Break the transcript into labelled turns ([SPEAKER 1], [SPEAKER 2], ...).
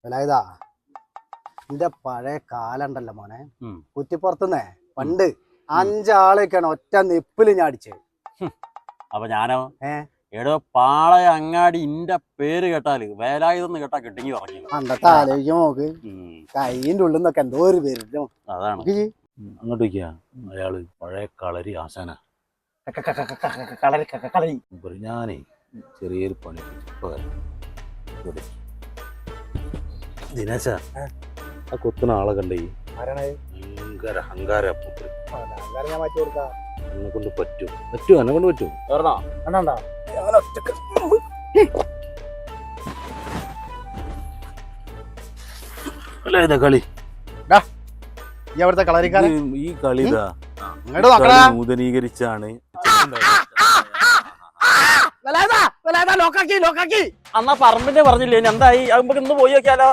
[SPEAKER 1] വേലായുധാ, എന്റെ പഴയ കാലം ഉണ്ടല്ലോ മോനെ, കുറ്റിപ്പുറത്തുനിന്നേ പണ്ട് 5 ആളൊക്കെയാണ് ഒറ്റ നിപ്പില് ഞാൻ അടിച്ചത്.
[SPEAKER 2] അപ്പൊ ഞാനോ എടോ പാളയ അങ്ങാടി ഇന്റെ പേര് കേട്ടാല് വേലായുധെന്ന് കേട്ടാ കിട്ടിങ്ങി പറഞ്ഞു.
[SPEAKER 1] അന്നത്തെ ആലോചിക്കും നോക്ക്, കൈയിന്റെ ഉള്ളിൽ നിന്നൊക്കെ എന്തോ ഒരു പേര്.
[SPEAKER 2] അതാണ് അങ്ങോട്ട് വയ്ക്കുക. അയാള് പഴയ കളരി ആശാന. ഞാനേ ചെറിയൊരു പണി ദിനേശ, ആ കൊത്തുന്ന ആളെ കണ്ടേ ഭയങ്കര അഹങ്കാര. എന്നെ കൊണ്ട് പറ്റുമോ എന്നെ കൊണ്ട് പറ്റുമോ? അല്ല ഇതാ കളി,
[SPEAKER 1] ഇവിടുത്തെ കളരിക്കാരൻ
[SPEAKER 2] ഈ കളി ഇതാ നൂതനീകരിച്ചാണ്.
[SPEAKER 3] അന്നാ പറമ്പിന്റെ പറഞ്ഞില്ലേ, എന്തായി? നമുക്ക് ഇന്ന് പോയി നോക്കിയാലോ?